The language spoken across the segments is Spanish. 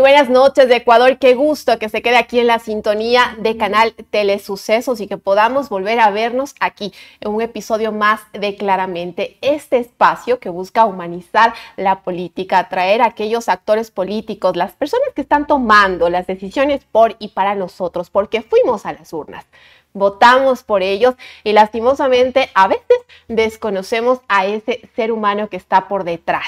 buenas noches de Ecuador, qué gusto que se quede aquí en la sintonía de Canal Telesucesos y que podamos volver a vernos aquí en un episodio más de Claramente, este espacio que busca humanizar la política, atraer a aquellos actores políticos, las personas que están tomando las decisiones por y para nosotros, porque fuimos a las urnas. Votamos por ellos y lastimosamente a veces desconocemos a ese ser humano que está por detrás.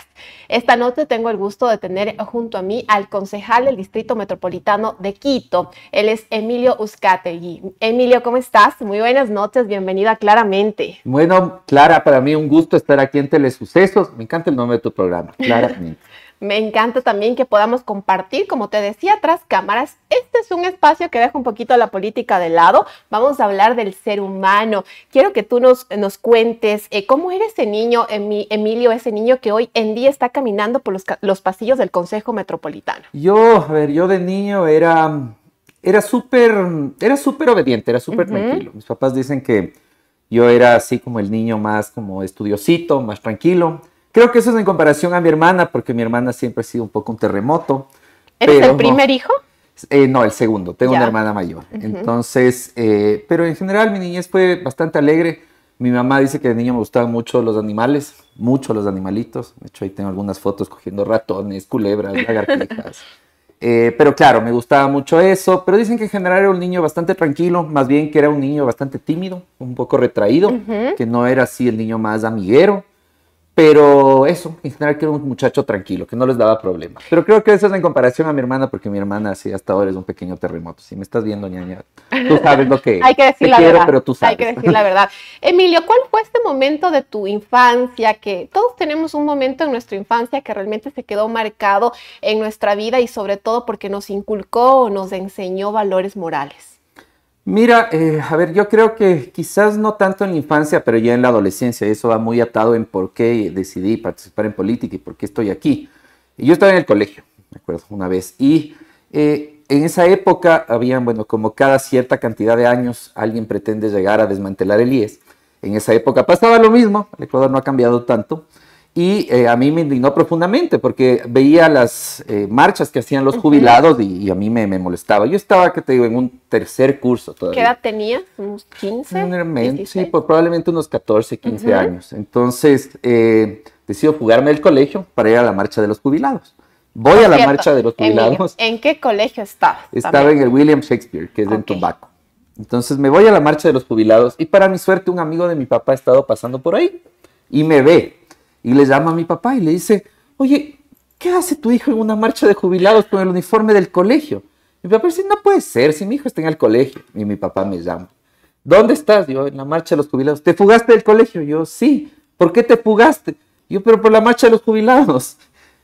Esta noche tengo el gusto de tener junto a mí al concejal del Distrito Metropolitano de Quito. Él es Emilio Uzcategui. Emilio, ¿cómo estás? Muy buenas noches, bienvenido a Claramente. Bueno, Clara, para mí un gusto estar aquí en Telesucesos. Me encanta el nombre de tu programa, Claramente. Me encanta también que podamos compartir, como te decía, tras cámaras. Este es un espacio que deja un poquito la política de lado. Vamos a hablar del ser humano. Quiero que tú nos cuentes cómo era ese niño, Emilio, ese niño que hoy en día está caminando por los pasillos del Consejo Metropolitano. Yo de niño era súper obediente, era súper tranquilo. Mis papás dicen que yo era así como el niño más como estudiosito, más tranquilo. Creo que eso es en comparación a mi hermana, porque mi hermana siempre ha sido un poco un terremoto. ¿Eres el primer hijo? No, el segundo. Tengo una hermana mayor. Entonces, pero en general mi niñez fue bastante alegre. Mi mamá dice que de niño me gustaban mucho los animales, mucho los animalitos. De hecho, ahí tengo algunas fotos cogiendo ratones, culebras, lagartijas. Pero claro, me gustaba mucho eso. Pero dicen que en general era un niño bastante tranquilo, más bien que era un niño bastante tímido, un poco retraído, que no era así el niño más amiguero. Pero eso, en general que era un muchacho tranquilo, que no les daba problemas. Pero creo que eso es en comparación a mi hermana, porque mi hermana sí hasta ahora es un pequeño terremoto. Si me estás viendo, ñaña, tú sabes lo que Hay que decir te la quiero, verdad. pero tú sabes. Hay que decir la verdad. Emilio, ¿cuál fue este momento de tu infancia? Que todos tenemos un momento en nuestra infancia que realmente se quedó marcado en nuestra vida y sobre todo porque nos inculcó o nos enseñó valores morales. Mira, a ver, yo creo que quizás no tanto en la infancia, pero ya en la adolescencia. Eso va muy atado en por qué decidí participar en política y por qué estoy aquí. Y yo estaba en el colegio, me acuerdo, una vez. Y en esa época habían, bueno, como cada cierta cantidad de años alguien pretende llegar a desmantelar el IES. En esa época pasaba lo mismo, el Ecuador no ha cambiado tanto. Y a mí me indignó profundamente porque veía las marchas que hacían los jubilados y a mí me molestaba. Yo estaba, ¿qué te digo?, en un tercer curso todavía. ¿Qué edad tenías? ¿Unos 15? Sí, probablemente unos 14, 15 años. Entonces decido fugarme del colegio para ir a la marcha de los jubilados. Voy a la marcha de los jubilados. Emilio, ¿en qué colegio estabas? Estaba en el William Shakespeare, que es en Tumbaco. Entonces me voy a la marcha de los jubilados y para mi suerte un amigo de mi papá ha estado pasando por ahí y me ve. Y le llama a mi papá y le dice, oye, ¿qué hace tu hijo en una marcha de jubilados con el uniforme del colegio? Mi papá dice, no puede ser, si mi hijo está en el colegio. Y mi papá me llama, ¿dónde estás? Yo, en la marcha de los jubilados. ¿Te fugaste del colegio? Yo, sí. ¿Por qué te fugaste? Yo, pero por la marcha de los jubilados.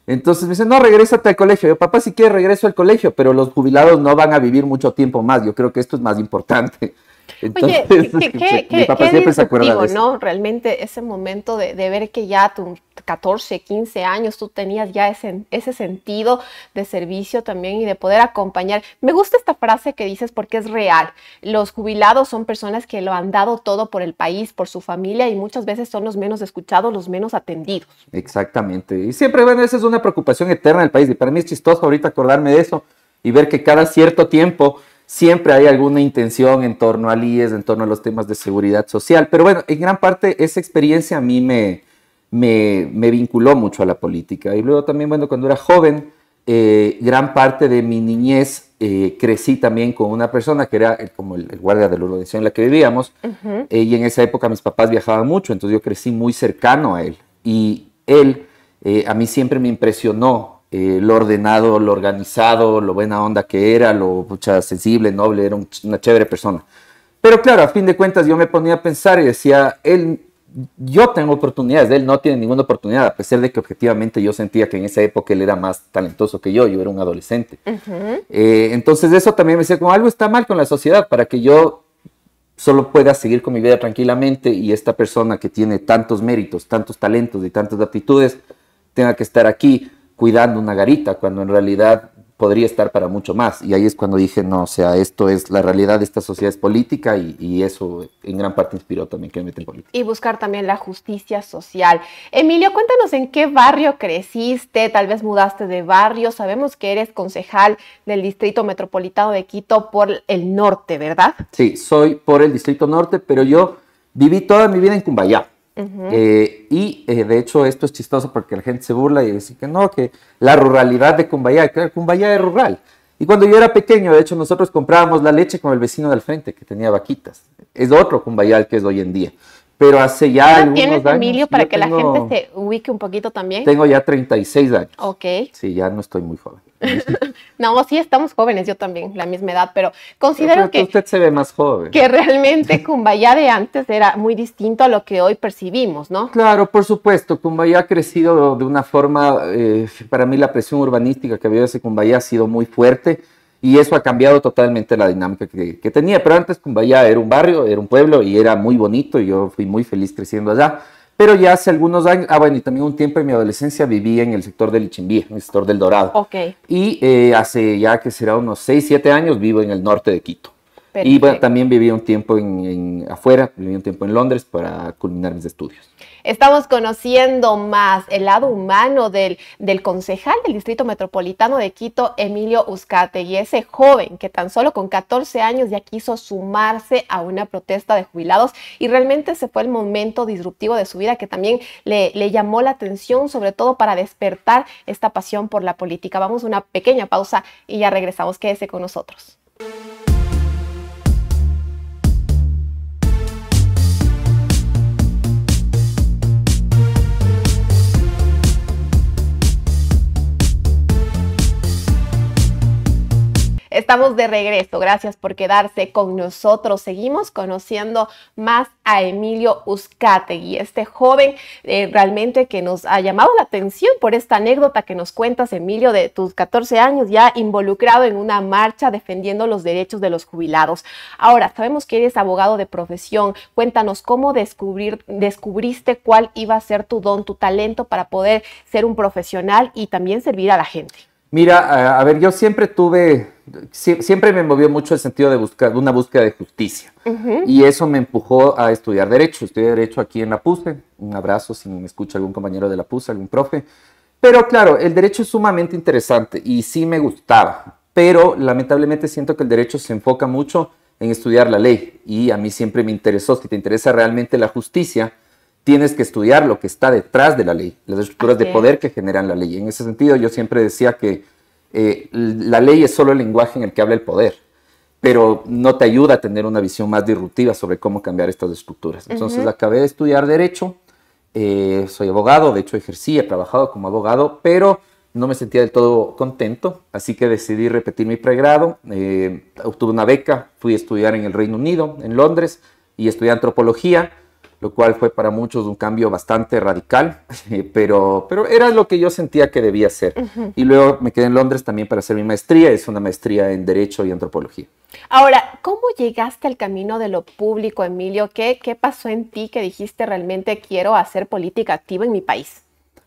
Entonces me dice, no, regrésate al colegio. Yo, papá, si quieres regreso al colegio, pero los jubilados no van a vivir mucho tiempo más. Yo creo que esto es más importante. Entonces, oye, mi papá siempre se acuerda de eso. ¿No? Realmente ese momento de ver que ya tus 14, 15 años tú tenías ya ese sentido de servicio también y de poder acompañar. Me gusta esta frase que dices porque es real. Los jubilados son personas que lo han dado todo por el país, por su familia y muchas veces son los menos escuchados, los menos atendidos. Exactamente. Y siempre, bueno, esa es una preocupación eterna del país y para mí es chistoso ahorita acordarme de eso y ver que cada cierto tiempo siempre hay alguna intención en torno al IES, en torno a los temas de seguridad social. Pero bueno, en gran parte esa experiencia a mí me vinculó mucho a la política. Y luego también, bueno, cuando era joven, gran parte de mi niñez crecí también con una persona que era como el guardia de la organización en la que vivíamos. Y en esa época mis papás viajaban mucho, entonces yo crecí muy cercano a él. Y él a mí siempre me impresionó lo ordenado, lo organizado, lo buena onda que era, lo sensible, noble, era una chévere persona. Pero claro, a fin de cuentas yo me ponía a pensar y decía, yo tengo oportunidades, él no tiene ninguna oportunidad, a pesar de que objetivamente yo sentía que en esa época él era más talentoso que yo era un adolescente. Entonces eso también me decía, como algo está mal con la sociedad para que yo solo pueda seguir con mi vida tranquilamente y esta persona que tiene tantos méritos, tantos talentos y tantas aptitudes tenga que estar aquí cuidando una garita, cuando en realidad podría estar para mucho más. Y ahí es cuando dije, no, o sea, esto es la realidad de esta sociedad, es política y eso en gran parte inspiró también que me meta en política. Y buscar también la justicia social. Emilio, cuéntanos en qué barrio creciste, tal vez mudaste de barrio. Sabemos que eres concejal del Distrito Metropolitano de Quito por el norte, ¿verdad? Sí, soy por el Distrito Norte, pero yo viví toda mi vida en Cumbayá. De hecho esto es chistoso porque la gente se burla y dice que no, que la ruralidad de Cumbayá, que Cumbayá es rural. Y cuando yo era pequeño, de hecho, nosotros comprábamos la leche con el vecino del frente que tenía vaquitas. Es otro Cumbayá el que es hoy en día. Pero hace ya algunos ¿Tienes, años, Emilio, para que la gente se ubique un poquito también? Tengo ya 36 años. Ok. Sí, ya no estoy muy joven. No, sí estamos jóvenes, yo también, la misma edad, pero considero que usted se ve más joven. Que realmente Cumbayá de antes era muy distinto a lo que hoy percibimos, ¿no? Claro, por supuesto. Cumbayá ha crecido de una forma, para mí la presión urbanística que había desde Cumbayá ha sido muy fuerte y eso ha cambiado totalmente la dinámica que tenía. Pero antes Cumbayá era un barrio, era un pueblo y era muy bonito y yo fui muy feliz creciendo allá. Pero ya hace algunos años, bueno, y también un tiempo en mi adolescencia viví en el sector del Ichimbía, en el sector del Dorado. Ok. Y hace ya que será unos 6, 7 años vivo en el norte de Quito. Perfecto. Y bueno, también viví un tiempo afuera, viví un tiempo en Londres para culminar mis estudios. Estamos conociendo más el lado humano del concejal del Distrito Metropolitano de Quito, Emilio Uzcategui, ese joven que tan solo con 14 años ya quiso sumarse a una protesta de jubilados y realmente ese fue el momento disruptivo de su vida que también le llamó la atención, sobre todo para despertar esta pasión por la política. Vamos a una pequeña pausa y ya regresamos. Quédese con nosotros. Estamos de regreso, gracias por quedarse con nosotros. Seguimos conociendo más a Emilio Uzcategui, este joven realmente que nos ha llamado la atención por esta anécdota que nos cuentas, Emilio, de tus 14 años ya involucrado en una marcha defendiendo los derechos de los jubilados. Ahora, sabemos que eres abogado de profesión. Cuéntanos cómo descubriste cuál iba a ser tu don, tu talento para poder ser un profesional y también servir a la gente. Mira, a ver, yo siempre siempre me movió mucho el sentido de una búsqueda de justicia. Y eso me empujó a estudiar Derecho. Estudié Derecho aquí en la PUSE. Un abrazo si me escucha algún compañero de la PUSE, algún profe. Pero claro, el Derecho es sumamente interesante y sí me gustaba. Pero lamentablemente siento que el Derecho se enfoca mucho en estudiar la ley. Y a mí siempre me interesó, si te interesa realmente la justicia, tienes que estudiar lo que está detrás de la ley, las estructuras de poder que generan la ley. En ese sentido, yo siempre decía que la ley es solo el lenguaje en el que habla el poder, pero no te ayuda a tener una visión más disruptiva sobre cómo cambiar estas estructuras. Entonces, acabé de estudiar Derecho, soy abogado, de hecho he trabajado como abogado, pero no me sentía del todo contento, así que decidí repetir mi pregrado, obtuve una beca, fui a estudiar en el Reino Unido, en Londres, y estudié antropología, lo cual fue para muchos un cambio bastante radical, pero era lo que yo sentía que debía hacer. Y luego me quedé en Londres también para hacer mi maestría, es una maestría en Derecho y Antropología. Ahora, ¿cómo llegaste al camino de lo público, Emilio? ¿Qué pasó en ti que dijiste realmente quiero hacer política activa en mi país?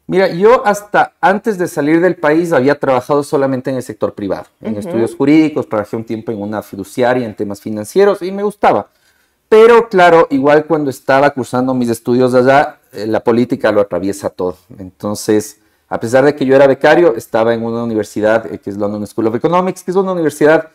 Mira, yo hasta antes de salir del país había trabajado solamente en el sector privado, en estudios jurídicos, trabajé un tiempo en una fiduciaria en temas financieros y me gustaba. Pero claro, igual cuando estaba cursando mis estudios allá, la política lo atraviesa todo. Entonces, a pesar de que yo era becario, estaba en una universidad que es London School of Economics, que es una universidad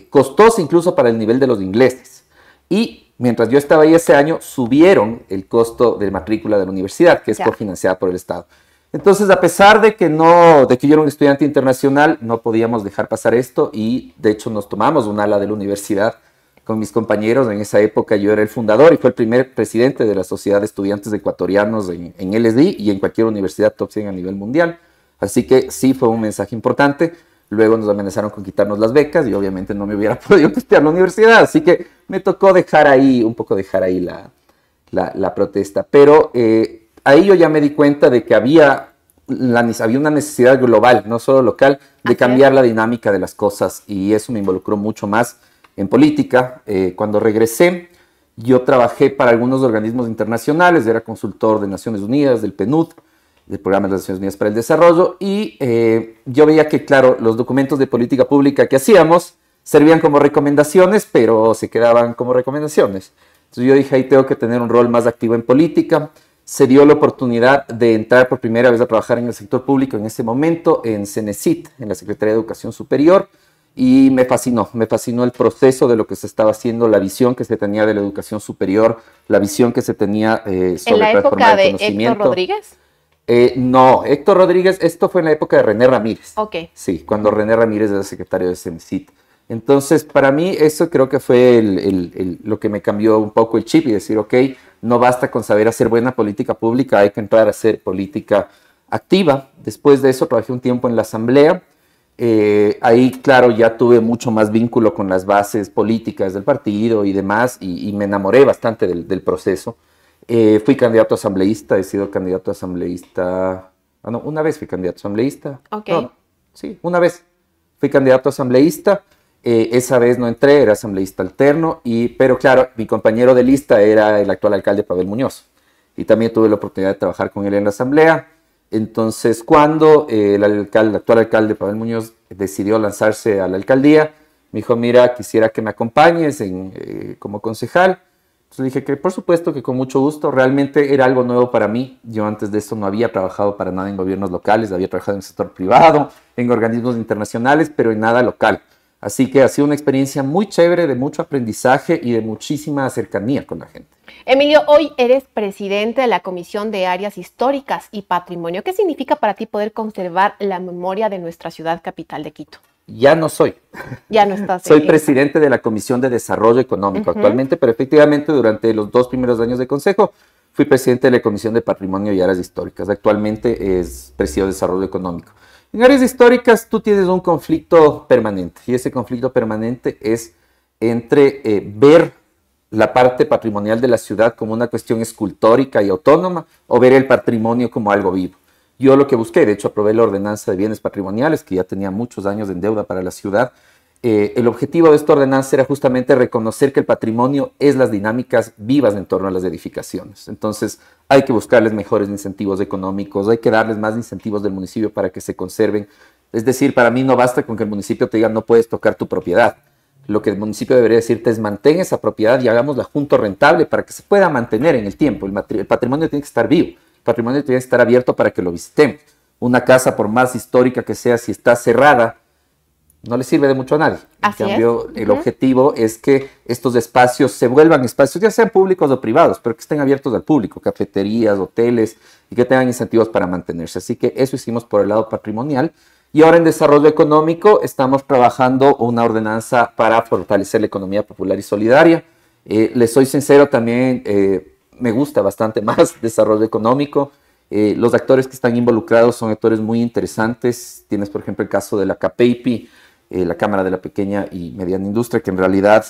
costosa incluso para el nivel de los ingleses. Y mientras yo estaba ahí ese año, subieron el costo de matrícula de la universidad, que es cofinanciada por el Estado. Entonces, a pesar de que yo era un estudiante internacional, no podíamos dejar pasar esto y de hecho nos tomamos un ala de la universidad con mis compañeros. En esa época yo era el fundador y fue el primer presidente de la Sociedad de Estudiantes Ecuatorianos en LSD y en cualquier universidad top 100 a nivel mundial. Así que sí fue un mensaje importante. Luego nos amenazaron con quitarnos las becas y obviamente no me hubiera podido costear la universidad. Así que me tocó dejar ahí la protesta. Pero ahí yo ya me di cuenta de que había una necesidad global, no solo local, de cambiar la dinámica de las cosas y eso me involucró mucho más en política. Cuando regresé, yo trabajé para algunos organismos internacionales, era consultor de Naciones Unidas, del PNUD, del Programa de las Naciones Unidas para el Desarrollo, y yo veía que, claro, los documentos de política pública que hacíamos servían como recomendaciones, pero se quedaban como recomendaciones. Entonces yo dije, ahí tengo que tener un rol más activo en política. Se dio la oportunidad de entrar por primera vez a trabajar en el sector público en ese momento, en CENESID, en la Secretaría de Educación Superior, y me fascinó el proceso de lo que se estaba haciendo, la visión que se tenía de la educación superior, la visión que se tenía sobre ¿En la época de Héctor conocimiento. Rodríguez? No, Héctor Rodríguez, esto fue en la época de René Ramírez. Ok. Sí, cuando René Ramírez era secretario de CENESID. Entonces, para mí eso creo que fue lo que me cambió un poco el chip y decir, ok, no basta con saber hacer buena política pública, hay que entrar a hacer política activa. Después de eso trabajé un tiempo en la Asamblea. Ahí, claro, ya tuve mucho más vínculo con las bases políticas del partido y demás, y me enamoré bastante del proceso. Fui candidato a asambleísta, he sido candidato a asambleísta, no, una vez fui candidato a asambleísta. Ok. No, sí, una vez fui candidato a asambleísta. Esa vez no entré, era asambleísta alterno, pero claro, mi compañero de lista era el actual alcalde Pavel Muñoz, y también tuve la oportunidad de trabajar con él en la asamblea. Entonces, cuando el actual alcalde Pavel Muñoz decidió lanzarse a la alcaldía, me dijo, mira, quisiera que me acompañes como concejal. Entonces dije que por supuesto que con mucho gusto, realmente era algo nuevo para mí. Yo antes de eso no había trabajado para nada en gobiernos locales, había trabajado en el sector privado, en organismos internacionales, pero en nada local. Así que ha sido una experiencia muy chévere, de mucho aprendizaje y de muchísima cercanía con la gente. Emilio, hoy eres presidente de la Comisión de Áreas Históricas y Patrimonio. ¿Qué significa para ti poder conservar la memoria de nuestra ciudad capital de Quito? Ya no soy. Ya no estás. Soy presidente de la Comisión de Desarrollo Económico actualmente, pero efectivamente durante los 2 primeros años de consejo fui presidente de la Comisión de Patrimonio y Áreas Históricas. Actualmente presido de Desarrollo Económico. En áreas históricas tú tienes un conflicto permanente, y ese conflicto permanente es entre ver la parte patrimonial de la ciudad como una cuestión escultórica y autónoma, o ver el patrimonio como algo vivo. Yo lo que busqué, de hecho aprobé la ordenanza de bienes patrimoniales, que ya tenía muchos años en deuda para la ciudad. El objetivo de esta ordenanza era justamente reconocer que el patrimonio es las dinámicas vivas en torno a las edificaciones. Entonces hay que buscarles mejores incentivos económicos, hay que darles más incentivos del municipio para que se conserven. Es decir, para mí no basta con que el municipio te diga no puedes tocar tu propiedad. Lo que el municipio debería decirte es mantén esa propiedad y hagámosla junto rentable para que se pueda mantener en el tiempo. El patrimonio tiene que estar vivo, el patrimonio tiene que estar abierto para que lo visitemos. Una casa, por más histórica que sea, si está cerrada, no le sirve de mucho a nadie. En cambio, el objetivo es que estos espacios se vuelvan espacios, ya sean públicos o privados, pero que estén abiertos al público, cafeterías, hoteles, y que tengan incentivos para mantenerse. Así que eso hicimos por el lado patrimonial. Y ahora en desarrollo económico estamos trabajando una ordenanza para fortalecer la economía popular y solidaria. Les soy sincero, también me gusta bastante más desarrollo económico. Los actores que están involucrados son actores muy interesantes. Tienes, por ejemplo, el caso de la CAPEIPI, la Cámara de la Pequeña y Mediana Industria, que en realidad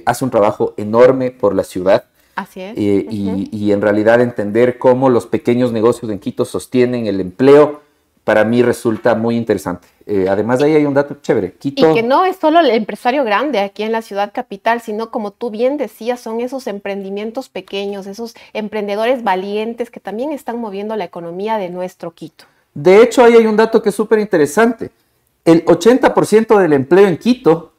hace un trabajo enorme por la ciudad. Así es. Y en realidad entender cómo los pequeños negocios en Quito sostienen el empleo, para mí resulta muy interesante. Además de ahí hay un dato chévere. Quito, y que no es solo el empresario grande aquí en la ciudad capital, sino como tú bien decías, son esos emprendimientos pequeños, esos emprendedores valientes que también están moviendo la economía de nuestro Quito. De hecho, ahí hay un dato que es súper interesante. El 80% del empleo en Quito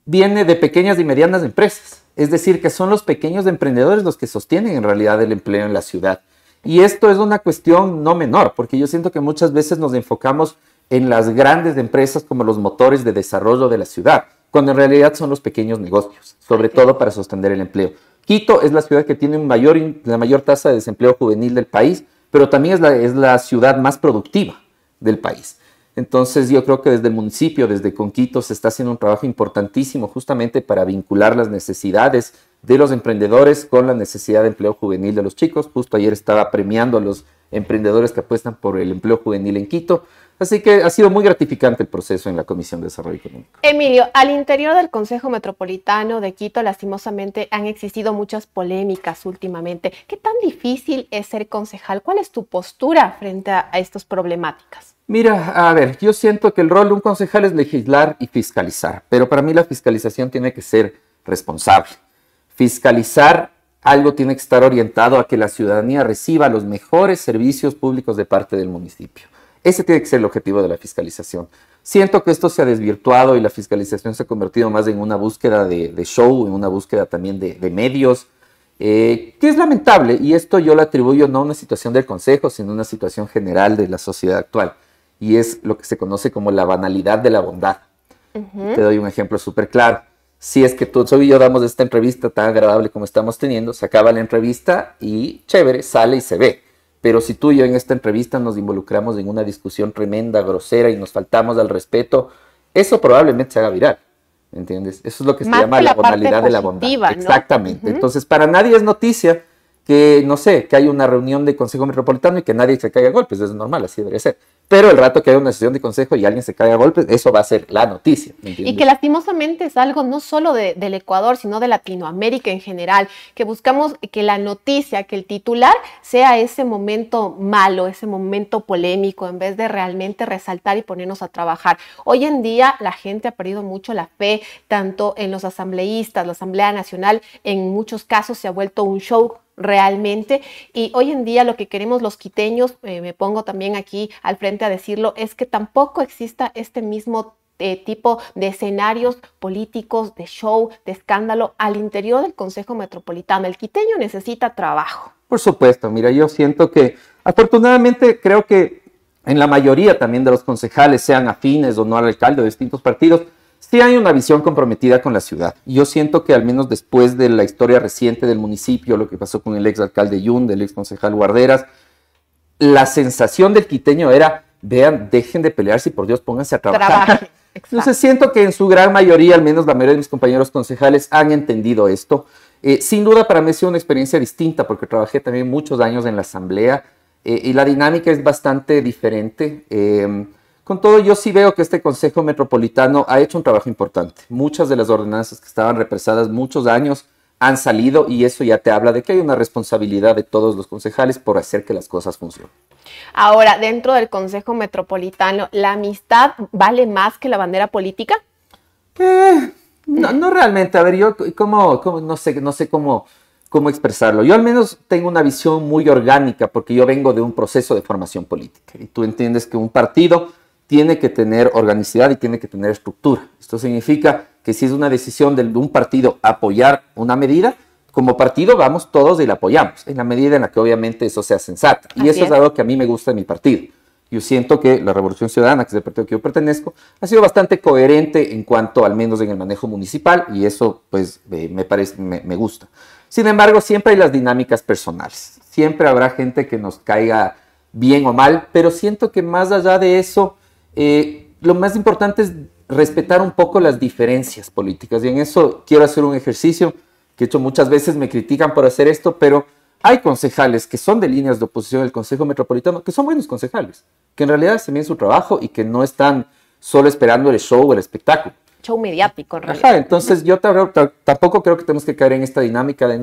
viene de pequeñas y medianas empresas. Es decir, que son los pequeños emprendedores los que sostienen en realidad el empleo en la ciudad. Y esto es una cuestión no menor, porque yo siento que muchas veces nos enfocamos en las grandes empresas como los motores de desarrollo de la ciudad, cuando en realidad son los pequeños negocios, sobre todo para sostener el empleo. Quito es la ciudad que tiene la mayor tasa de desempleo juvenil del país, pero también es la ciudad más productiva del país. Entonces yo creo que desde el municipio, desde Conquito, se está haciendo un trabajo importantísimo justamente para vincular las necesidades de los emprendedores con la necesidad de empleo juvenil de los chicos. Justo ayer estaba premiando a los emprendedores que apuestan por el empleo juvenil en Quito. Así que ha sido muy gratificante el proceso en la Comisión de Desarrollo Económico. Emilio, al interior del Consejo Metropolitano de Quito, lastimosamente, han existido muchas polémicas últimamente. ¿Qué tan difícil es ser concejal? ¿Cuál es tu postura frente a estas problemáticas? Mira, a ver, yo siento que el rol de un concejal es legislar y fiscalizar, pero para mí la fiscalización tiene que ser responsable. Fiscalizar algo tiene que estar orientado a que la ciudadanía reciba los mejores servicios públicos de parte del municipio. Ese tiene que ser el objetivo de la fiscalización. Siento que esto se ha desvirtuado y la fiscalización se ha convertido más en una búsqueda de show, en una búsqueda también de medios, que es lamentable, y esto yo lo atribuyo no a una situación del Consejo, sino a una situación general de la sociedad actual, y es lo que se conoce como la banalidad de la bondad. Te doy un ejemplo súper claro. Si es que tú y yo damos esta entrevista tan agradable como estamos teniendo, se acaba la entrevista y chévere, sale y se ve. Pero si tú y yo en esta entrevista nos involucramos en una discusión tremenda, grosera y nos faltamos al respeto, eso probablemente se haga viral. ¿Entiendes? Eso es lo que se llama la banalidad de la bondad. ¿No? Exactamente. Entonces, para nadie es noticia que, no sé, que hay una reunión de Consejo Metropolitano y que nadie se caiga a golpes. Eso es normal, así debería ser. Pero el rato que haya una sesión de consejo y alguien se caiga a golpes, eso va a ser la noticia. Y que lastimosamente es algo no solo del Ecuador, sino de Latinoamérica en general, que buscamos que la noticia, que el titular sea ese momento malo, ese momento polémico, en vez de realmente resaltar y ponernos a trabajar. Hoy en día la gente ha perdido mucho la fe, tanto en los asambleístas, la Asamblea Nacional, en muchos casos se ha vuelto un show realmente, y hoy en día lo que queremos los quiteños, me pongo también aquí al frente a decirlo, es que tampoco exista este mismo tipo de escenarios políticos, de show, de escándalo al interior del Consejo Metropolitano. El quiteño necesita trabajo. Por supuesto, mira, yo siento que afortunadamente creo que en la mayoría también de los concejales, sean afines o no al alcalde de distintos partidos, sí hay una visión comprometida con la ciudad. Yo siento que al menos después de la historia reciente del municipio, lo que pasó con el ex alcalde Yun, del ex concejal Guarderas, la sensación del quiteño era, vean, dejen de pelearse y por Dios pónganse a trabajar. Entonces siento que en su gran mayoría, al menos la mayoría de mis compañeros concejales han entendido esto. Sin duda para mí ha sido una experiencia distinta porque trabajé también muchos años en la asamblea y la dinámica es bastante diferente. Con todo, yo sí veo que este Consejo Metropolitano ha hecho un trabajo importante. Muchas de las ordenanzas que estaban represadas muchos años han salido y eso ya te habla de que hay una responsabilidad de todos los concejales por hacer que las cosas funcionen. Ahora, dentro del Consejo Metropolitano, ¿la amistad vale más que la bandera política? No realmente. A ver, yo no sé cómo expresarlo. Yo al menos tengo una visión muy orgánica porque yo vengo de un proceso de formación política y tú entiendes que un partido tiene que tener organicidad y tiene que tener estructura. Esto significa que si es una decisión de un partido apoyar una medida, como partido vamos todos y la apoyamos, en la medida en la que obviamente eso sea sensata. Y eso es algo que a mí me gusta de mi partido. Yo siento que la Revolución Ciudadana, que es el partido que yo pertenezco, ha sido bastante coherente en cuanto, al menos en el manejo municipal, y eso pues me gusta. Sin embargo, siempre hay las dinámicas personales. Siempre habrá gente que nos caiga bien o mal, pero siento que más allá de eso, lo más importante es respetar un poco las diferencias políticas. Y en eso quiero hacer un ejercicio que he hecho muchas veces, me critican por hacer esto, pero hay concejales que son de líneas de oposición del Consejo Metropolitano, que son buenos concejales, que en realidad hacen bien su trabajo y que no están solo esperando el show o el espectáculo. Show mediático, en realidad. Ajá, entonces yo tampoco creo que tenemos que caer en esta dinámica de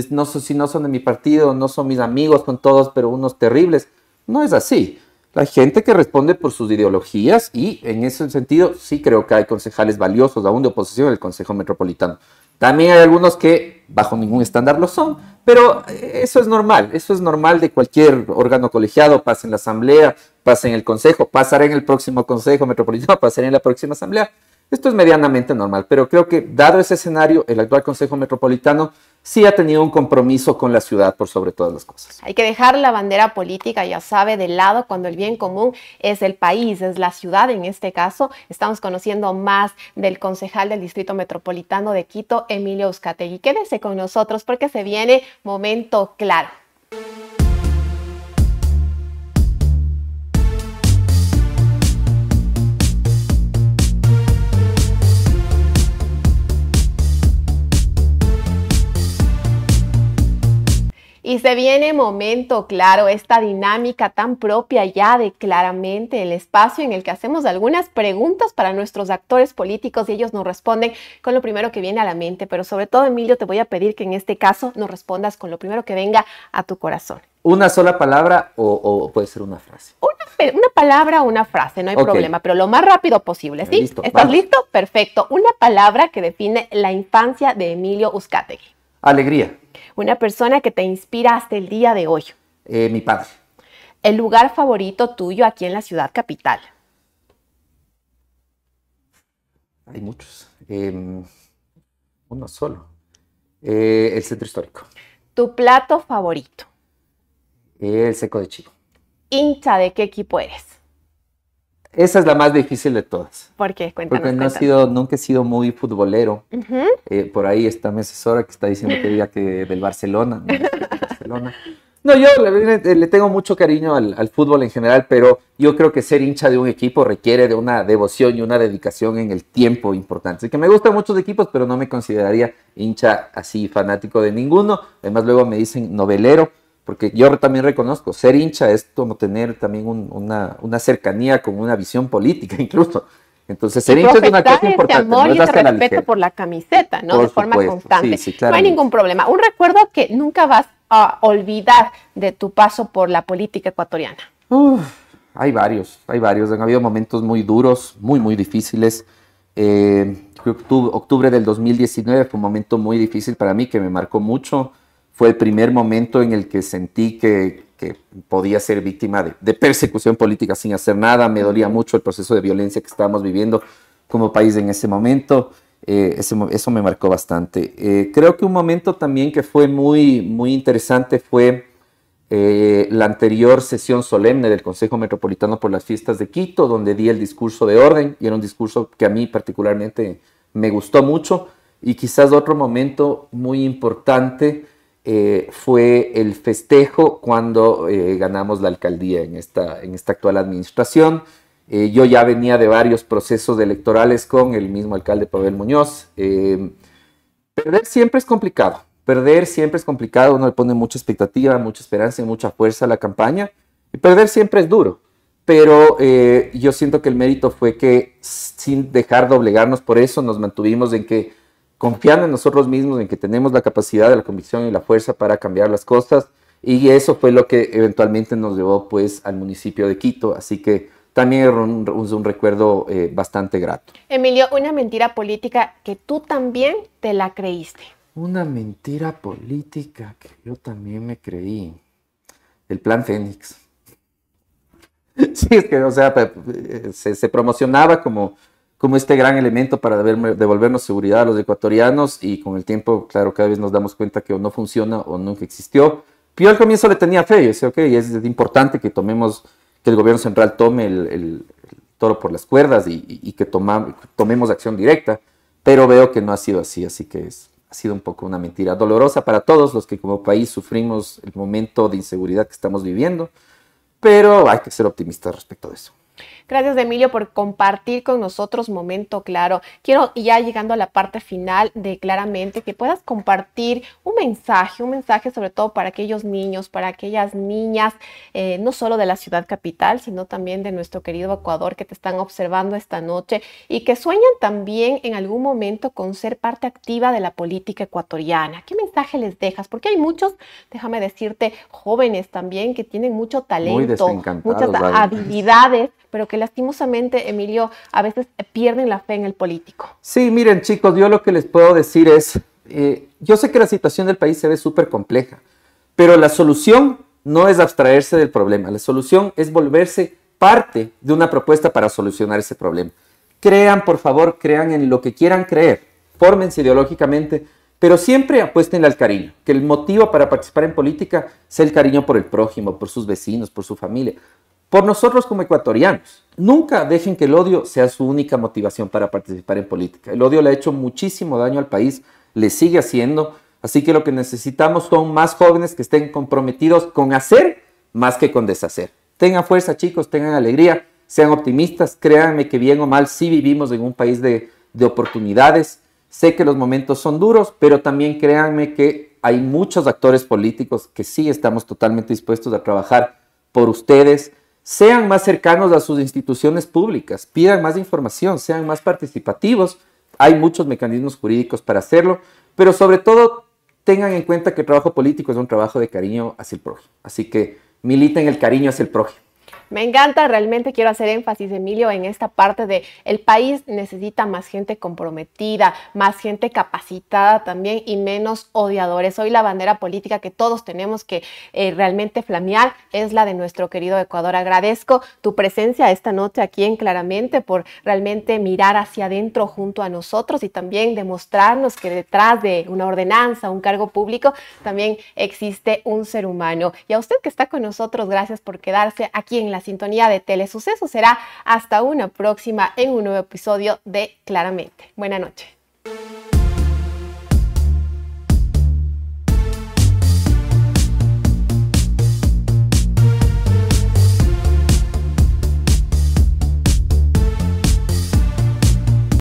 si no son de mi partido, no son mis amigos con todos, pero unos terribles. No es así. La gente que responde por sus ideologías y en ese sentido sí creo que hay concejales valiosos, aún de oposición en el Consejo Metropolitano. También hay algunos que bajo ningún estándar lo son, pero eso es normal de cualquier órgano colegiado, pasa en la asamblea, pasa en el consejo, pasará en el próximo Consejo Metropolitano, pasará en la próxima asamblea. Esto es medianamente normal, pero creo que dado ese escenario, el actual Consejo Metropolitano sí ha tenido un compromiso con la ciudad por sobre todas las cosas. Hay que dejar la bandera política, ya sabe, de lado cuando el bien común es el país, es la ciudad en este caso. Estamos conociendo más del concejal del Distrito Metropolitano de Quito, Emilio Uzcategui. Quédese con nosotros porque se viene momento claro. Y se viene momento claro, esta dinámica tan propia ya de claramente el espacio en el que hacemos algunas preguntas para nuestros actores políticos y ellos nos responden con lo primero que viene a la mente. Pero sobre todo, Emilio, te voy a pedir que en este caso nos respondas con lo primero que venga a tu corazón. ¿Una sola palabra o puede ser una frase? Una palabra o una frase, no hay problema, pero lo más rápido posible, ¿sí? Listo, ¿Estás vamos. listo? Perfecto. Una palabra que define la infancia de Emilio Uzcategui. Alegría. Una persona que te inspira hasta el día de hoy. Mi padre. El lugar favorito tuyo aquí en la ciudad capital. Hay muchos. Uno solo. El centro histórico. Tu plato favorito. El seco de chivo. ¿Hincha de qué equipo eres? Esa es la más difícil de todas. ¿Por qué? Cuéntanos. Porque nunca he sido muy futbolero. Por ahí está mi asesora que está diciendo que diga que del Barcelona. No, del Barcelona. No, yo le tengo mucho cariño al fútbol en general, pero yo creo que ser hincha de un equipo requiere de una devoción y una dedicación en el tiempo importante. Así que me gustan muchos equipos, pero no me consideraría hincha así fanático de ninguno. Además, luego me dicen novelero, porque yo también reconozco, ser hincha es como tener también una cercanía con una visión política incluso. Entonces, ser hincha es una cosa importante. Amor no y es ese respeto por la camiseta, ¿no? Por de forma supuesto. constante. Sí, no hay ningún problema. Un recuerdo que nunca vas a olvidar de tu paso por la política ecuatoriana. Hay varios. Han habido momentos muy duros, muy difíciles. Octubre del 2019 fue un momento muy difícil para mí, que me marcó mucho. Fue el primer momento en el que sentí que podía ser víctima de persecución política sin hacer nada. Me dolía mucho el proceso de violencia que estábamos viviendo como país en ese momento. Eso me marcó bastante. Creo que un momento también que fue muy interesante fue la anterior sesión solemne del Consejo Metropolitano por las Fiestas de Quito, donde di el discurso de orden, y era un discurso que a mí particularmente me gustó mucho. Y quizás otro momento muy importante fue el festejo cuando ganamos la alcaldía en esta actual administración. Yo ya venía de varios procesos electorales con el mismo alcalde Pavel Muñoz. Perder siempre es complicado. Uno le pone mucha expectativa, mucha esperanza y mucha fuerza a la campaña. Y perder siempre es duro. Pero yo siento que el mérito fue que, sin dejar doblegarnos por eso, nos mantuvimos en que, confiando en nosotros mismos, en que tenemos la capacidad, la convicción y la fuerza para cambiar las cosas. Y eso fue lo que eventualmente nos llevó pues al municipio de Quito. Así que también es un recuerdo bastante grato. Emilio, una mentira política que tú también te la creíste. Una mentira política que yo también me creí. El Plan Fénix. Sí, es que, o sea, se promocionaba como este gran elemento para devolvernos seguridad a los ecuatorianos, y con el tiempo, claro, cada vez nos damos cuenta que o no funciona o nunca existió. Yo al comienzo le tenía fe, yo decía, ok, es importante que el gobierno central tome el toro por las cuerdas y que tomemos acción directa, pero veo que no ha sido así, así que ha sido un poco una mentira dolorosa para todos los que como país sufrimos el momento de inseguridad que estamos viviendo, pero hay que ser optimistas respecto de eso. Gracias, Emilio, por compartir con nosotros Momento Claro. Quiero, ya llegando a la parte final, de claramente que puedas compartir un mensaje sobre todo para aquellos niños, para aquellas niñas, no solo de la ciudad capital, sino también de nuestro querido Ecuador, que te están observando esta noche y que sueñan también en algún momento con ser parte activa de la política ecuatoriana. ¿Qué mensaje les dejas? Porque hay muchos, déjame decirte, jóvenes también que tienen mucho talento, muchas habilidades, pero que lastimosamente, Emilio, a veces pierden la fe en el político. Sí, miren, chicos, yo lo que les puedo decir es, yo sé que la situación del país se ve súper compleja, pero la solución no es abstraerse del problema. La solución es volverse parte de una propuesta para solucionar ese problema. Crean, por favor, crean en lo que quieran creer, fórmense ideológicamente, pero siempre apuesten al cariño, que el motivo para participar en política sea el cariño por el prójimo, por sus vecinos, por su familia, por nosotros como ecuatorianos. Nunca dejen que el odio sea su única motivación para participar en política. El odio le ha hecho muchísimo daño al país, le sigue haciendo, así que lo que necesitamos son más jóvenes que estén comprometidos con hacer más que con deshacer. Tengan fuerza, chicos, tengan alegría, sean optimistas, créanme que bien o mal sí vivimos en un país de oportunidades. Sé que los momentos son duros, pero también créanme que hay muchos actores políticos que sí estamos totalmente dispuestos a trabajar por ustedes. Sean más cercanos a sus instituciones públicas, pidan más información, sean más participativos. Hay muchos mecanismos jurídicos para hacerlo, pero sobre todo tengan en cuenta que el trabajo político es un trabajo de cariño hacia el prójimo. Así que militen el cariño hacia el prójimo. Me encanta, realmente quiero hacer énfasis, Emilio, en esta parte de el país necesita más gente comprometida, más gente capacitada también y menos odiadores. Hoy la bandera política que todos tenemos que realmente flamear es la de nuestro querido Ecuador. Agradezco tu presencia esta noche aquí en Claramente por realmente mirar hacia adentro junto a nosotros y también demostrarnos que detrás de una ordenanza, un cargo público, también existe un ser humano. Y a usted que está con nosotros, gracias por quedarse aquí en la sintonía de Telesucesos. Será hasta una próxima en un nuevo episodio de Claramente. Buenas noches.